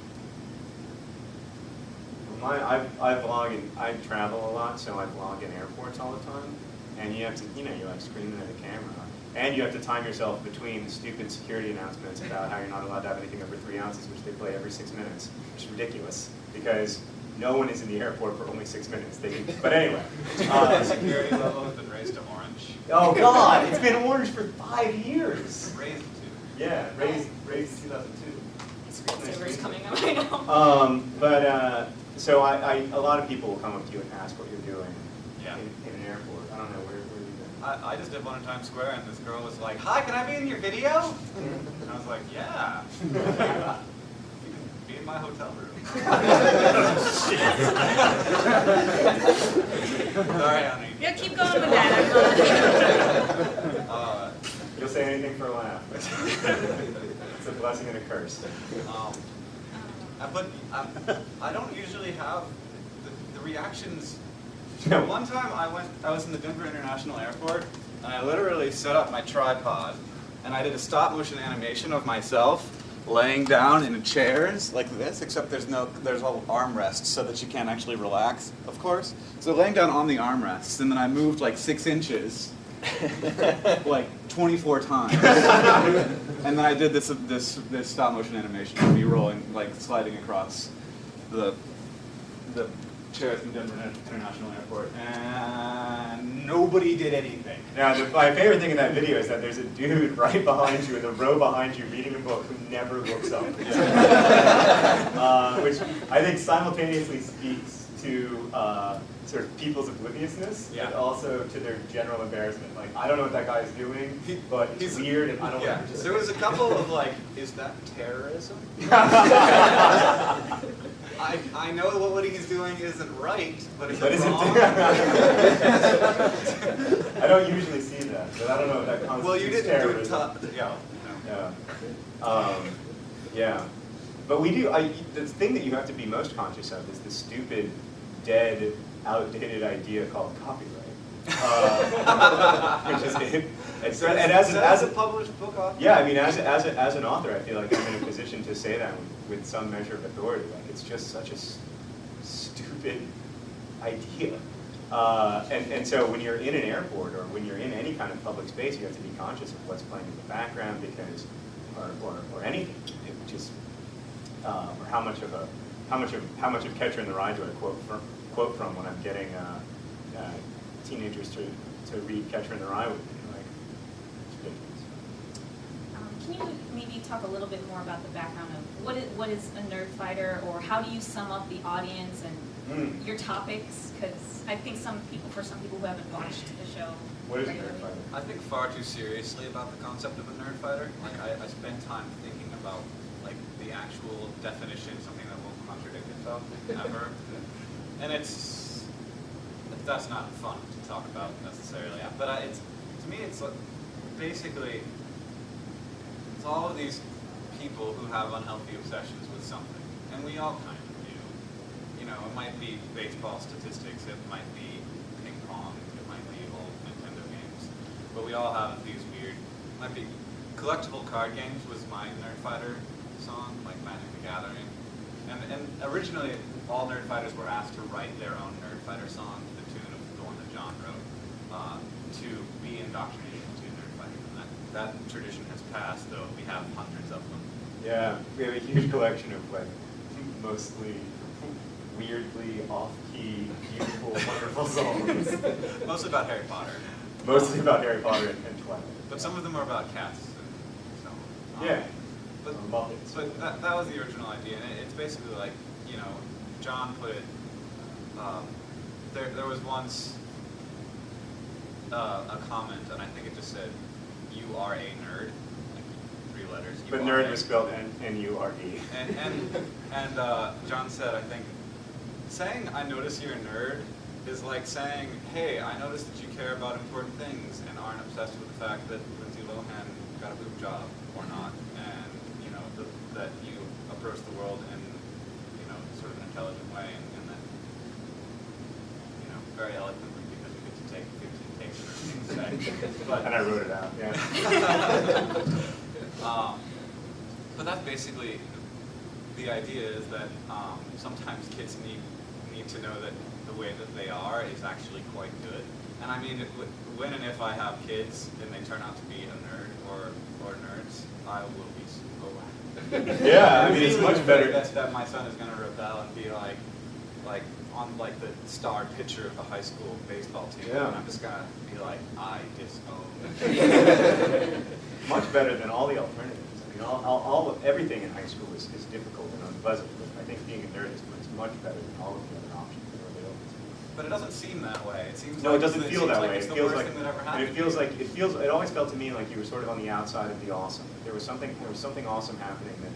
Speaker 5: I vlog and I travel a lot, so I vlog in airports all the time. And you have to, you're like screaming at the camera. And you have to time yourself between stupid security announcements about how you're not allowed to have anything over 3 ounces, which they play every 6 minutes, which is ridiculous because no one is in the airport for only 6 minutes. But anyway.
Speaker 3: The security level has been raised to orange.
Speaker 5: Oh God, it's been orange for 5 years.
Speaker 3: Raised to.
Speaker 5: Yeah, raised in 2002.
Speaker 1: Screensaver's coming up right now.
Speaker 5: So a lot of people will come up to you and ask what you're doing
Speaker 3: Yeah.
Speaker 5: in an airport. I don't know, where have you been?
Speaker 3: I just did one in Times Square, and this girl was like, "Hi, can I be in your video?" And I was like, "Yeah." You can be in my hotel room. Sorry, honey.
Speaker 1: Yeah, keep going with that.
Speaker 5: You'll say anything for a laugh. It's a blessing and a curse.
Speaker 3: But I don't usually have the reactions.
Speaker 5: No.
Speaker 3: One time I was in the Denver International Airport, and I literally set up my tripod, and I did a stop motion animation of myself laying down in chairs like this, except there's all armrests so that you can't actually relax, of course. So laying down on the armrests, and then I moved like 6 inches, like 24 times. And then I did this stop motion animation of me rolling, like sliding across the chairs in Denver International Airport, and nobody did anything.
Speaker 5: Now, my favorite thing in that video is that there's a dude right behind you in the row behind you reading a book who never looks up. Which I think simultaneously speaks to sort of people's obliviousness, and also to their general embarrassment. Like, I don't know what that guy is doing, but he's weird, and I don't want to participate.
Speaker 3: There was a couple of like, is that terrorism? I know what he's doing isn't right, but is it wrong?
Speaker 5: I don't usually see that, but I don't know if that constitutes
Speaker 3: well, you didn't
Speaker 5: terrorism.
Speaker 3: do it yeah.
Speaker 5: Yeah. But we do, the thing that you have to be most conscious of is the stupid, dead, outdated idea called copyright. Which is and as a published book author? Yeah, I mean, as an author, I feel like I'm in a position to say that with some measure of authority. Like, it's just such a stupid idea. And so when you're in an airport or when you're in any kind of public space, you have to be conscious of what's playing in the background because, or anything, just or how much of Catcher in the Rye do I quote from when I'm getting teenagers to read Catcher in the Rye with me. Like, it's ridiculous.
Speaker 1: Can you maybe talk a little bit more about the background of what is a Nerdfighter, or how do you sum up the audience and your topics? Because I think for some people who haven't watched the show.
Speaker 5: What is a
Speaker 1: regularly.
Speaker 5: Nerdfighter?
Speaker 3: I think far too seriously about the concept of a nerdfighter. Like, I spend time thinking about like the actual definition, something that won't contradict itself ever. And that's not fun to talk about necessarily. But to me, it's like, basically, it's all of these people who have unhealthy obsessions with something, and we all kind of do. You know, it might be baseball statistics, it might be ping pong, it might be old Nintendo games, but we all have these weird. Might be collectible card games was my Nerdfighter song, like Magic the Gathering, and originally all Nerdfighters were asked to write their own Nerdfighter song to the tune of the one that John wrote to be indoctrinated into Nerdfighter. And that tradition has passed, though we have hundreds of them.
Speaker 5: Yeah, we have a huge collection of like mostly weirdly off-key, beautiful, wonderful songs.
Speaker 3: Mostly about Harry Potter.
Speaker 5: Mostly about Harry Potter and Twilight.
Speaker 3: But some of them are about cats. And so,
Speaker 5: Yeah.
Speaker 3: But
Speaker 5: Muppets.
Speaker 3: But that was the original idea, and it's basically like, you know, John put it. There was once a comment, and I think it just said, "You are a nerd," like 3 letters.
Speaker 5: But nerd was spelled N-U-R-E.
Speaker 3: And John said, I think, saying "I notice you're a nerd" is like saying, "Hey, I notice that you care about important things and aren't obsessed with the fact that Lindsay Lohan got a boob job or not, and you know that you approach the world in sort of an intelligent way, and that very eloquently because you get to take 15 takes of everything to say." But
Speaker 5: and I wrote it out. Yeah.
Speaker 3: But that's basically the idea, is that sometimes kids need to know that the way that they are is actually quite good. And I mean, when and if I have kids and they turn out to be a nerd or nerds, I will be so happy.
Speaker 5: Yeah, I mean, it's much better.
Speaker 3: That my son is going to rebel and be like on like the star pitcher of the high school baseball team.
Speaker 5: Yeah.
Speaker 3: And I'm just going to be like, I disown.
Speaker 5: Much better than all the alternatives. I mean, everything in high school is difficult and unpleasant, but I think being a nerd is much better than all of the other options that are available to you.
Speaker 3: But it doesn't seem that way. It seems
Speaker 5: No,
Speaker 3: like
Speaker 5: it doesn't feel that way.
Speaker 3: It's
Speaker 5: It
Speaker 3: the
Speaker 5: feels
Speaker 3: worst
Speaker 5: like,
Speaker 3: thing that ever
Speaker 5: and
Speaker 3: happened.
Speaker 5: it always felt to me like you were sort of on the outside of the awesome. There was something awesome happening that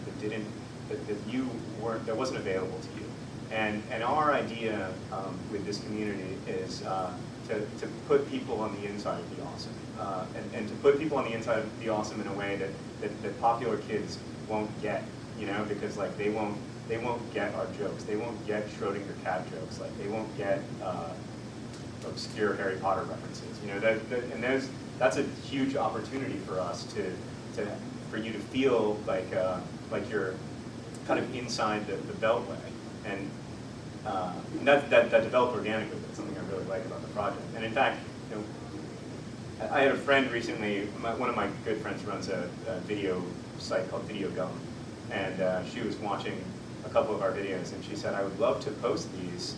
Speaker 5: wasn't available to you. And our idea with this community is to put people on the inside of the awesome, and to put people on the inside of the awesome in a way that popular kids won't get, because like they won't get our jokes, they won't get Schrodinger cat jokes, like they won't get obscure Harry Potter references, that's a huge opportunity for us for you to feel like you're kind of inside the beltway. And that developed organically. That's something I really like about the project. And in fact, I had a friend recently. One of my good friends runs a video site called Video Gum, and she was watching a couple of our videos, and she said, "I would love to post these,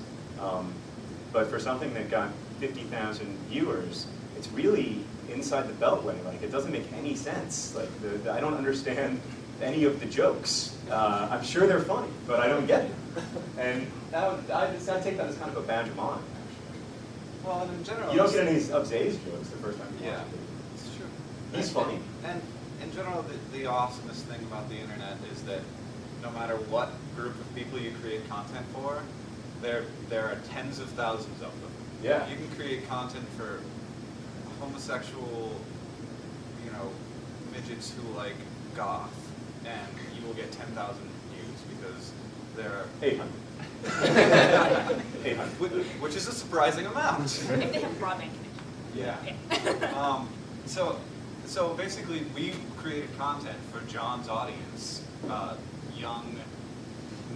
Speaker 5: but for something that got 50,000 viewers, it's really inside the beltway. Like, it doesn't make any sense. Like, I don't understand any of the jokes. I'm sure they're funny, but I don't get it. And I take that as kind of a badge of honor, actually.
Speaker 6: Well, and in general,
Speaker 5: You don't get any of Zay's jokes the first time you watch it.
Speaker 6: it's true.
Speaker 5: He's funny.
Speaker 6: And in general, the awesomest thing about the internet is that no matter what group of people you create content for, there are tens of thousands of them.
Speaker 5: Yeah.
Speaker 6: You can create content for homosexual, midgets who like goth, and you will get 10,000 views because there are
Speaker 5: 800. 800.
Speaker 6: which is a surprising amount.
Speaker 1: If they have broadband connection.
Speaker 6: Yeah. So basically, we created content for John's audience, young,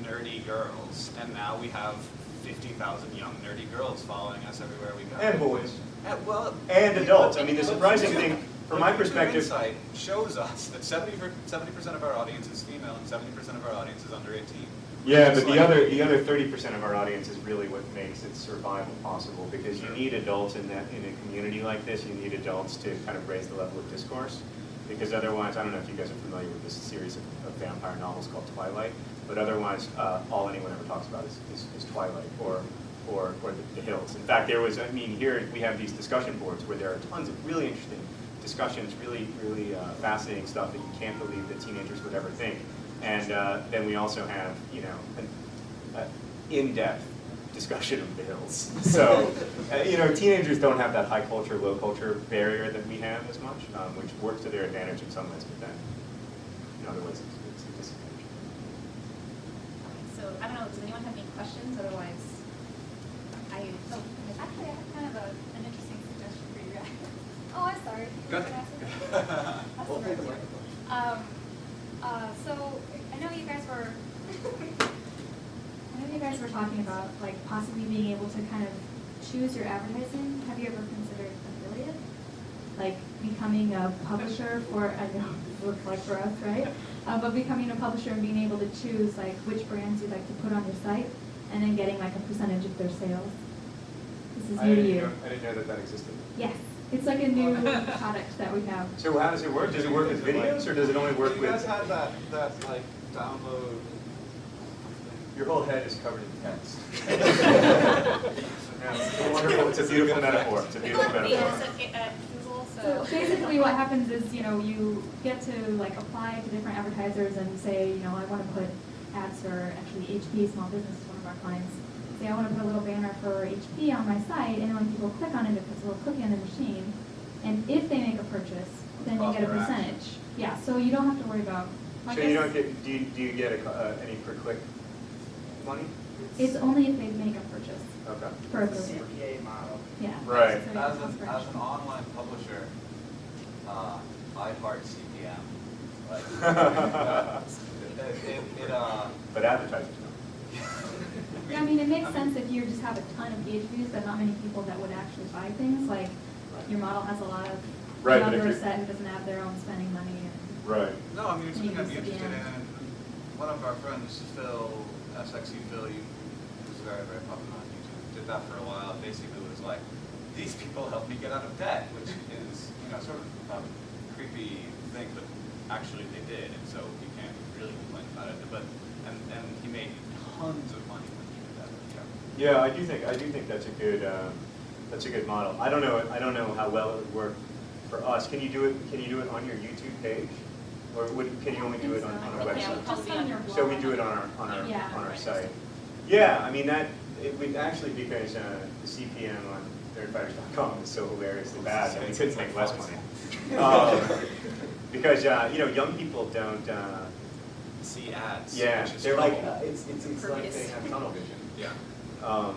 Speaker 6: nerdy girls, and now we have 50,000 young, nerdy girls following us everywhere we go.
Speaker 5: And boys.
Speaker 6: And
Speaker 5: adults. I mean, the surprising thing, from my perspective,
Speaker 6: Insight shows us that 70% of our audience is female and 70% of our audience is under 18.
Speaker 5: yeah,
Speaker 6: It's
Speaker 5: but
Speaker 6: like-
Speaker 5: the other 30% of our audience is really what makes its survival possible, because you need adults in a community like this. You need adults to kind of raise the level of discourse, because otherwise, I don't know if you guys are familiar with this series of vampire novels called Twilight, but otherwise, all anyone ever talks about is Twilight or the Hills. In fact, here we have these discussion boards where there are tons of really interesting discussions, really fascinating stuff that you can't believe that teenagers would ever think. And then we also have, an in-depth discussion of the Hills. So, teenagers don't have that high culture, low culture barrier that we have as much, which works to their advantage in some ways, but then in other ways it's a disadvantage.
Speaker 1: So, I don't know, does anyone have any questions? Otherwise,
Speaker 7: Actually, I have kind of an interesting suggestion for you guys. Oh, I'm sorry.
Speaker 6: Go ahead.
Speaker 7: We'll take the microphone. So I know you guys were talking about like possibly being able to kind of choose your advertising. Have you ever considered affiliate? Like becoming a publisher for, I know it looks like for us, right? But becoming a publisher and being able to choose like which brands you'd like to put on your site, and then getting like a percentage of their sales. This is new to you.
Speaker 5: I didn't know that existed.
Speaker 7: Yes, it's like a new product that we have.
Speaker 5: So how does it work? Does it work with videos, or does it only work
Speaker 6: You guys
Speaker 5: with...
Speaker 6: had that like download.
Speaker 5: Your whole head is covered in text. It's wonderful. It's a beautiful metaphor. It's a beautiful metaphor.
Speaker 7: So basically what happens is, you get to like apply to different advertisers and say, I want to put ads for actually HP, small business is one of our clients. Say I want to put a little banner for HP on my site, and when people click on it, it puts a little cookie on the machine. And if they make a purchase, then you get a percentage. Yeah, so you don't have to worry about.
Speaker 5: So you don't get, do you get any per click money?
Speaker 7: It's only if they make a purchase
Speaker 5: Okay.
Speaker 7: for affiliate.
Speaker 8: CPA model.
Speaker 7: Yeah.
Speaker 5: Right.
Speaker 7: So
Speaker 6: As
Speaker 7: it's
Speaker 6: an online publisher, I heart CPM. Like,
Speaker 5: But advertisers don't.
Speaker 7: Yeah, I mean, it makes sense if you just have a ton of page views, but not many people that would actually buy things. Like, your model has a lot of
Speaker 5: Right, but if
Speaker 7: younger
Speaker 5: you're-
Speaker 7: set who doesn't have their own spending money. And
Speaker 5: Right.
Speaker 6: No, I mean, it's something I'd be
Speaker 7: Maybe
Speaker 6: interested in.
Speaker 7: CPM.
Speaker 6: One of our friends, Phil, SXU Phil, who's very, very popular on YouTube, did that for a while. Basically was like, these people helped me get out of debt, which is, sort of a creepy thing, but actually they did, and so you can't really complain about it. But, and he made tons of money when he did that.
Speaker 5: Yeah, I do think that's a good model. I don't know how well it would work for us. Can you do it on your YouTube page, or can you only do it on a website?
Speaker 7: Just on your blog.
Speaker 5: So we do it on
Speaker 7: Yeah.
Speaker 5: our site. Yeah, I mean it would actually, because the CPM on Nerdfighters.com is so hilariously bad that we couldn't make less money. Because young people don't.
Speaker 6: See ads.
Speaker 5: Yeah,
Speaker 6: which is
Speaker 5: they're
Speaker 6: cool.
Speaker 5: like it's like they have tunnel vision.
Speaker 6: Yeah.
Speaker 7: But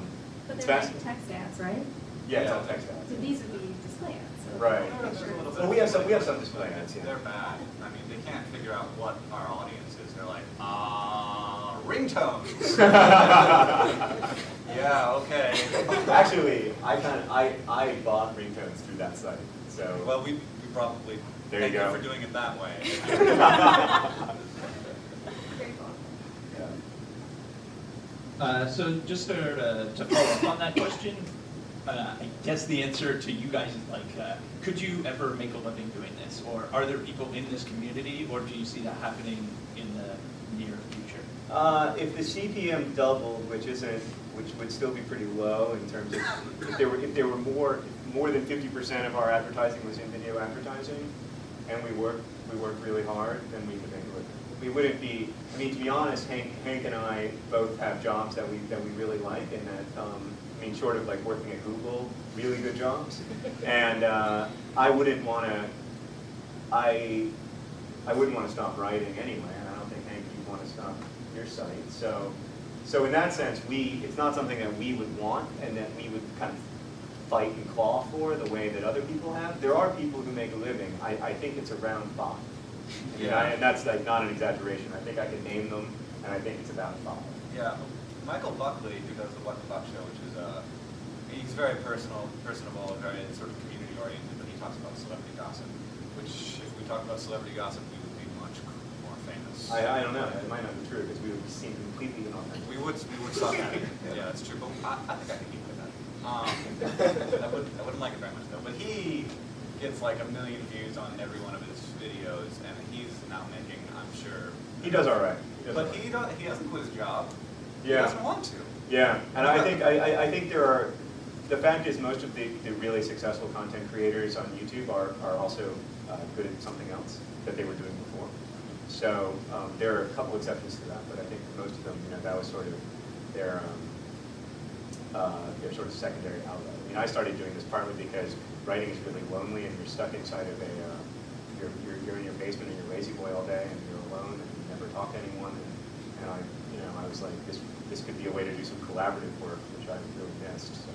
Speaker 5: It's
Speaker 7: they're like
Speaker 5: fascinating.
Speaker 7: text ads, right?
Speaker 5: Yeah, it's all text ads.
Speaker 7: So these would be display ads. So
Speaker 5: Right.
Speaker 6: There's a little bit
Speaker 5: Well, we have some display ads. Yeah.
Speaker 6: They're bad. I mean, they can't figure out what our audience is. They're like, ringtones. Yeah, okay.
Speaker 5: Actually, I bought ringtones through that site. So
Speaker 6: Well, we probably
Speaker 5: There you
Speaker 6: thank
Speaker 5: go.
Speaker 6: for doing it that way.
Speaker 8: So just to follow up on that question, I guess the answer to you guys is like, could you ever make a living doing this? Or are there people in this community, or do you see that happening in the near future?
Speaker 5: If the CPM doubled, which would still be pretty low in terms of if there were more than 50% of our advertising was in video advertising, and we worked really hard, then we could make a living. We wouldn't be. I mean, to be honest, Hank and I both have jobs that we really like, and that I mean, short of like working at Google, really good jobs, and I wouldn't want to. I wouldn't want to stop writing anyway, and I don't think Hank you'd want to stop your site. So in that sense, it's not something that we would want and that we would kind of fight and claw for the way that other people have. There are people who make a living. I think it's around 5. And that's like not an exaggeration. I think I can name them, and I think it's about 5.
Speaker 6: Yeah, Michael Buckley, who does the What the Buck Show, which is he's very personable, very sort of community oriented, but he talks about celebrity gossip. Which, if we talk about celebrity gossip, we would be much more famous.
Speaker 5: I don't know. It might not be true because we would seem completely inauthentic.
Speaker 6: We would stop having it. Yeah, that's true. But I think I could keep with that. I wouldn't like it very much though. But he gets like 1 million views on every one of his videos, and he's now making, I'm sure.
Speaker 5: He does all right.
Speaker 6: He hasn't quit his job.
Speaker 5: Yeah.
Speaker 6: He doesn't want to.
Speaker 5: Yeah, and I think there are. The fact is, most of the really successful content creators on YouTube are also good at something else that they were doing before. So there are a couple exceptions to that, but I think most of them, that was sort of their sort of secondary outlet. I mean, I started doing this partly because writing is really lonely, and you're stuck inside of you're in your basement and you're lazy boy all day, and you're alone, and you never talk to anyone. And I was like, this could be a way to do some collaborative work, which I really missed. So.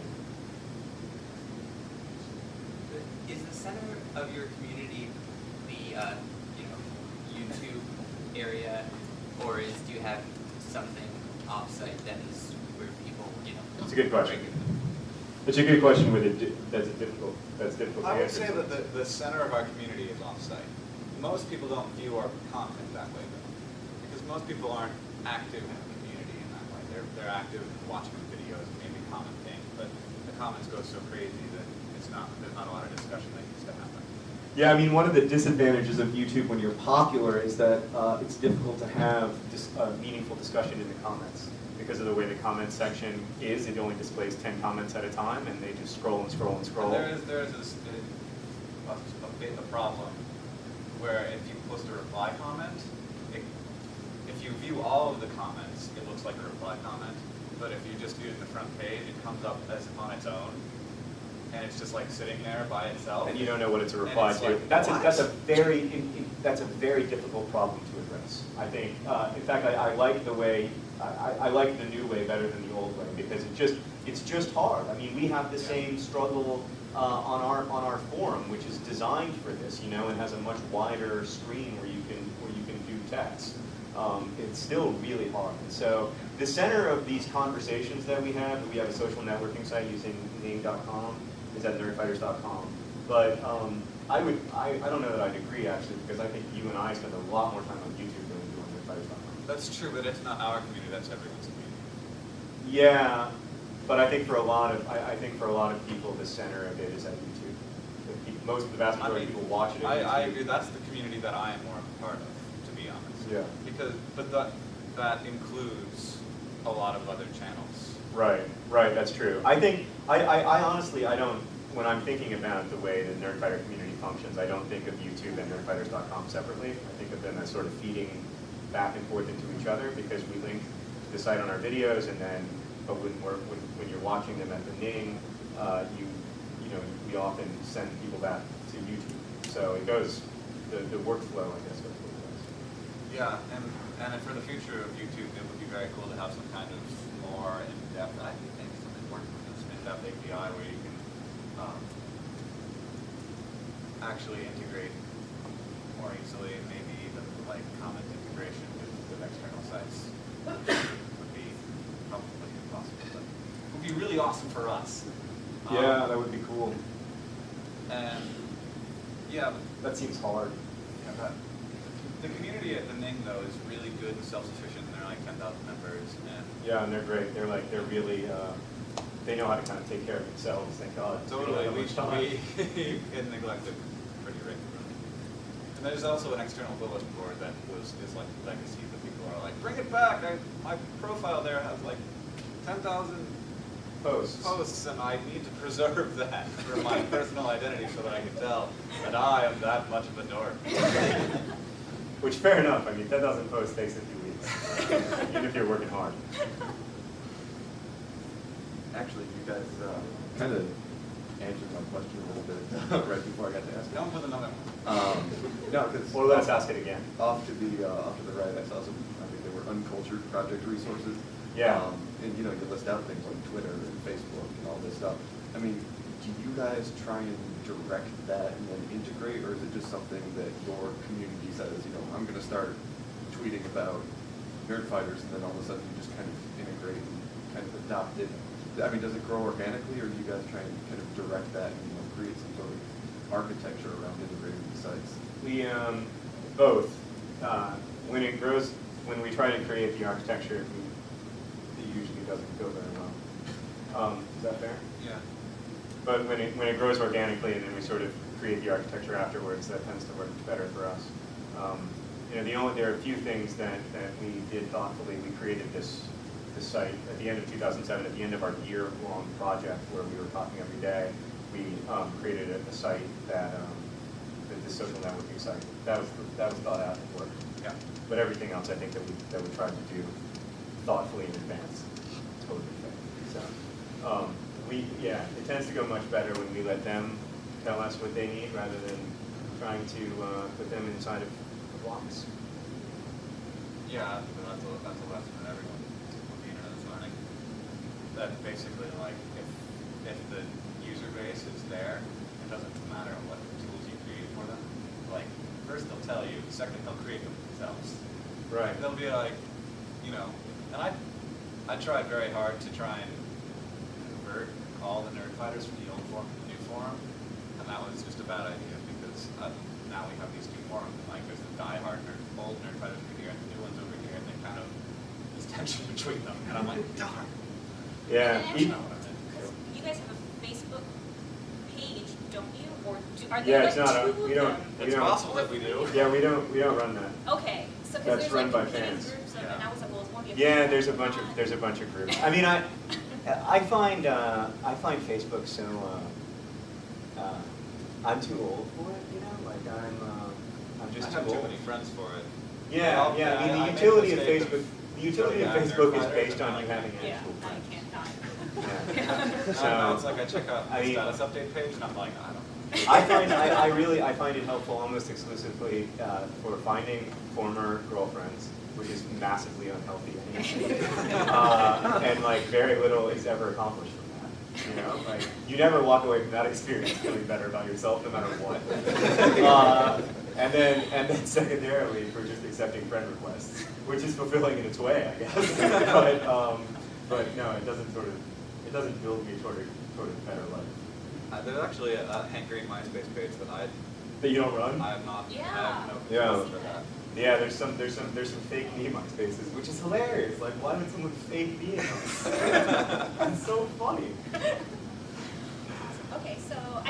Speaker 9: Is the center of your community the YouTube area, or do you have something offsite that is where people
Speaker 5: It's a good question. It's a good question that's difficult to answer.
Speaker 6: I would say that the center of our community is offsite. Most people don't view our content that way though, because most people aren't active in the community in that way. They're active in watching the videos and maybe commenting, but the comments go so crazy that there's not a lot of discussion that used to happen.
Speaker 10: Yeah, I mean, one of the disadvantages of YouTube when you're popular is that it's difficult to have
Speaker 5: Meaningful discussion in the comments. Because of the way the comments section is, it only displays 10 comments at a time, and they just scroll and scroll and scroll.
Speaker 6: And there is a problem where if you post a reply comment, if you view all of the comments, it looks like a reply comment. But if you just view it in the front page, it comes up as on its own, and it's just like sitting there by itself.
Speaker 5: And you don't know what it's a reply to.
Speaker 6: Like,
Speaker 5: that's a very difficult problem to address. I think, in fact, I like the way. I like the new way better than the old way because it's just hard. I mean, we have the same struggle on our forum, which is designed for this, and has a much wider screen where you can do text. It's still really hard. And so the center of these conversations that we have a social networking site using name.com, is at nerdfighters.com. But I don't know that I'd agree actually, because I think you and I spend a lot more time on YouTube than we do on nerdfighters.com.
Speaker 6: That's true, but it's not our community. That's everyone's community.
Speaker 5: Yeah, but I think for a lot of people, the center of it is at YouTube. The vast majority of people watch it.
Speaker 6: I agree. That's the community that I am more a part of, to be honest.
Speaker 5: Yeah.
Speaker 6: But that includes a lot of other channels.
Speaker 5: Right. That's true. I think I honestly don't. When I'm thinking about the way the Nerdfighter community functions, I don't think of YouTube and nerdfighters.com separately. I think of them as sort of feeding back and forth into each other because we link to the site on our videos, but when you're watching them at the Ning, we often send people back to YouTube. So it goes the workflow, I guess, goes both ways.
Speaker 6: Yeah, and for the future of YouTube, it would be very cool to have some kind of more in-depth. I think something working with this in-depth API where you can actually integrate more easily, maybe even like comment integration with external sites would be probably impossible, but it would be really awesome for us.
Speaker 5: Yeah, that would be cool.
Speaker 6: And yeah,
Speaker 5: that seems hard.
Speaker 6: Yeah, but the community at the Ning though is really good and self-sufficient. And they're like 10,000 members, and
Speaker 5: yeah, and they're great. They're really they know how to kind of take care of themselves, thank God.
Speaker 6: Totally,
Speaker 5: We don't have much time.
Speaker 6: we get neglected pretty regularly. And there's also an external bulletin board that is like legacy that people are like, bring it back. My profile there has like 10,000 posts, and I need to preserve that for my personal identity so that I can tell that I am that much of a dork.
Speaker 5: Which, fair enough. I mean, 10,000 posts takes a few weeks, even if you're working hard.
Speaker 10: Actually, you guys kind of answered my question a little bit right before I got to ask it.
Speaker 6: Come with another one.
Speaker 10: No, because
Speaker 5: Well, let's ask it again.
Speaker 10: off to the right, I saw some. I think they were uncultured project resources.
Speaker 5: Yeah.
Speaker 10: And you list out things like Twitter and Facebook and all this stuff. I mean, do you guys try and direct that and then integrate, or is it just something that your community says, I'm going to start tweeting about Nerdfighters, and then all of a sudden you just kind of integrate and kind of adopt it? I mean, does it grow organically, or do you guys try and kind of direct that and create some sort of architecture around integrating these sites?
Speaker 5: We both. When it grows, when we try to create the architecture, it usually doesn't go very well. Is that fair?
Speaker 6: Yeah.
Speaker 5: But when it grows organically, and then we sort of create the architecture afterwards, that tends to work better for us. There are a few things that we did thoughtfully. We created this site at the end of 2007, at the end of our year-long project where we were talking every day. We created a site that the social networking site that was thought out and worked.
Speaker 6: Yeah.
Speaker 5: But everything else, I think that we tried to do thoughtfully in advance, totally fair. So it tends to go much better when we let them tell us what they need rather than trying to put them inside of the blocks.
Speaker 6: Yeah, that's a lesson that everyone on the internet is learning. That basically, like, if the user base is there, it doesn't matter what tools you create for them. Like, first they'll tell you, second they'll create them themselves.
Speaker 5: Right.
Speaker 6: They'll be like, and I tried very hard to try and convert all the Nerdfighters from the old forum to the new forum, and that was just a bad idea because now we have these two forums, and like there's the diehard old Nerdfighters over here and the new ones over here, and they kind of there's tension between them, and I'm like, darn.
Speaker 5: Yeah.
Speaker 1: And
Speaker 6: You know what I mean?
Speaker 1: Because you guys have a Facebook page, don't you? Or are
Speaker 5: Yeah,
Speaker 1: there
Speaker 5: it's
Speaker 1: like
Speaker 5: not
Speaker 1: two
Speaker 5: we
Speaker 1: of
Speaker 5: don't.
Speaker 1: them?
Speaker 6: It's possible that we do.
Speaker 5: Yeah, we don't run that.
Speaker 1: Okay, so because
Speaker 5: That's
Speaker 1: there's
Speaker 5: run by
Speaker 1: like competing
Speaker 5: fans.
Speaker 1: groups,
Speaker 6: Yeah.
Speaker 1: and I was like, well, it's one of your
Speaker 5: Yeah,
Speaker 1: Facebook
Speaker 5: there's a
Speaker 1: groups.
Speaker 5: bunch of groups. I mean, I find Facebook so I'm too old for it. Like I'm just
Speaker 6: I
Speaker 5: too
Speaker 6: have
Speaker 5: old.
Speaker 6: too many friends for it.
Speaker 5: Yeah. I mean,
Speaker 6: I
Speaker 5: the
Speaker 6: made
Speaker 5: utility of
Speaker 6: the mistake
Speaker 5: Facebook. The utility of
Speaker 6: putting
Speaker 5: Facebook
Speaker 6: out
Speaker 5: is
Speaker 6: Nerdfighters
Speaker 5: based
Speaker 6: and
Speaker 5: on you
Speaker 6: like-
Speaker 5: having
Speaker 1: Yeah,
Speaker 5: actual
Speaker 1: I
Speaker 5: friends.
Speaker 1: can't die.
Speaker 5: Yeah.
Speaker 6: I don't know, it's like I check out
Speaker 5: I
Speaker 6: the
Speaker 5: mean-
Speaker 6: status update page and I'm like, I don't know.
Speaker 5: I find it helpful almost exclusively for finding former girlfriends, which is massively unhealthy anyway. And like very little is ever accomplished from that. Like you never walk away from that experience feeling better about yourself no matter what. And then secondarily for just accepting friend requests, which is fulfilling in its way, I guess. But no, it doesn't build me toward a better life.
Speaker 6: There's actually a Hank Green MySpace page
Speaker 5: That you don't run?
Speaker 6: I have not.
Speaker 1: Yeah.
Speaker 6: I have no
Speaker 5: Yeah.
Speaker 6: control for that.
Speaker 5: Yeah, there's some fake me MySpaces, which is hilarious. Like, why would someone fake me in them? It's so funny.
Speaker 1: Okay, so all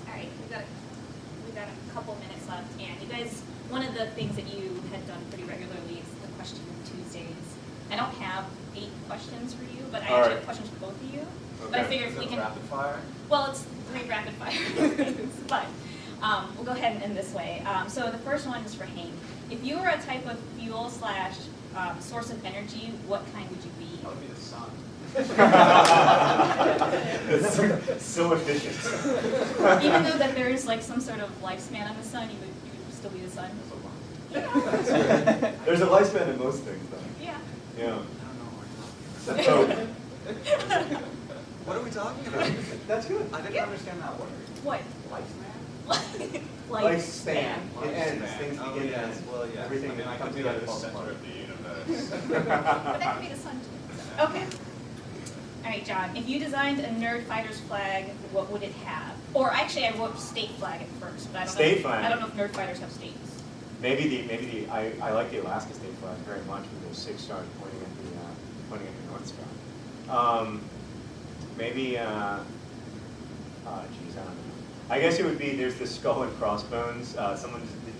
Speaker 1: right, we've got a couple minutes left, and you guys, one of the things that you had done pretty regularly is the question Tuesdays. I don't have 8 questions for you, but I
Speaker 5: All
Speaker 1: actually
Speaker 5: right.
Speaker 1: have questions for both of you. But I
Speaker 5: Okay.
Speaker 1: figured
Speaker 6: Is
Speaker 1: if we
Speaker 6: it
Speaker 1: can,
Speaker 6: rapid fire?
Speaker 1: well, it's 3 rapid fire, but we'll go ahead and end this way. So the first one is for Hank. If you were a type of fuel / source of energy, what kind would you be?
Speaker 6: That would be the sun.
Speaker 5: It's so efficient.
Speaker 1: Even though that there is like some sort of lifespan on the sun, you would still be the sun. Yeah.
Speaker 5: There's a lifespan in most things, though.
Speaker 1: Yeah.
Speaker 5: Yeah.
Speaker 6: I don't know what we're talking about.
Speaker 5: So,
Speaker 6: What are we talking about?
Speaker 5: that's good.
Speaker 6: I didn't
Speaker 1: Yeah.
Speaker 6: understand that word.
Speaker 1: What?
Speaker 6: Lifespan?
Speaker 5: Lifespan. It ends.
Speaker 6: Lifespan.
Speaker 5: Things
Speaker 6: Oh,
Speaker 5: begin
Speaker 6: yes.
Speaker 5: and end.
Speaker 6: Well, yes.
Speaker 5: Everything
Speaker 6: I mean, I
Speaker 5: comes
Speaker 6: could be
Speaker 5: together
Speaker 6: at the
Speaker 5: falls
Speaker 6: center
Speaker 5: apart.
Speaker 6: of the universe.
Speaker 1: But that could be the sun too. Okay. All right, John. If you designed a Nerdfighters flag, what would it have? Or actually, I wrote state flag at first, but I don't
Speaker 5: State
Speaker 1: know.
Speaker 5: flag.
Speaker 1: I don't know if Nerdfighters have states.
Speaker 5: I like the Alaska state flag very much with those 6 stars pointing at the North Star. Maybe, oh geez, I don't know. I guess it would be, there's the skull and crossbones. Did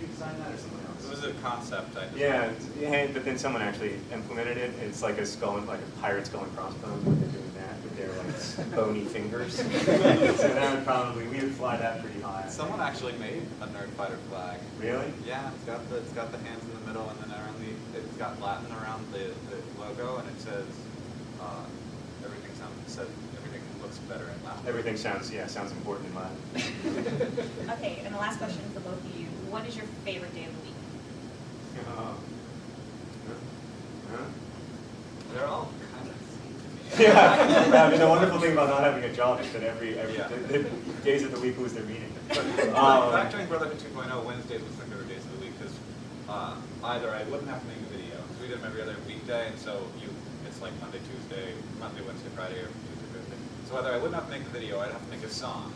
Speaker 5: you design that or someone else?
Speaker 3: It was a concept.
Speaker 5: But then someone actually implemented it. It's like a skull and, like a pirate skull and crossbones, but they're doing that with their like bony fingers. So that would probably, we would fly that pretty high.
Speaker 6: Someone actually made a Nerdfighter flag.
Speaker 5: Really?
Speaker 6: Yeah, it's got the hands in the middle, and then around it's got Latin around the logo, and it says everything looks better in Latin.
Speaker 5: Everything sounds important in Latin.
Speaker 1: Okay, and the last question for both of you. What is your favorite day of the week?
Speaker 6: They're all kind of
Speaker 5: Yeah, the wonderful thing about not having a job is that every
Speaker 6: Yeah.
Speaker 5: the days of the week lose their meaning.
Speaker 6: Back during Brotherhood 2.0, Wednesdays was my favorite days of the week because either I wouldn't have to make a video, because we did them every other weekday, and so it's like Monday, Wednesday, Friday, or Tuesday, Thursday. So either I wouldn't have to make the video, I'd have to make a song.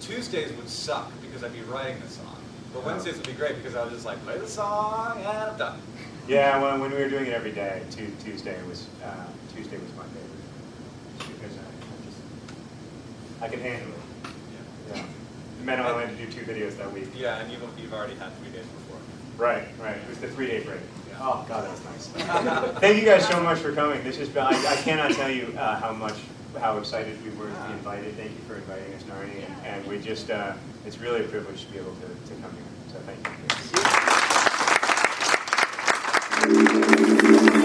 Speaker 6: Tuesdays would suck because I'd be writing the song. But Wednesdays would be great because I was just like, play the song, and I'm done.
Speaker 5: Yeah, when we were doing it every day, Tuesday was my favorite because I could handle it. Yeah. It meant I only had to do 2 videos that week.
Speaker 6: Yeah, and you've already had 3 days before.
Speaker 5: Right. It was the 3-day break.
Speaker 6: Yeah.
Speaker 5: Oh God, that was nice. Thank you guys so much for coming. This has been, I cannot tell you how excited we were to be invited. Thank you for inviting us, Narni, and we just it's really a privilege to be able to come here. So thank you.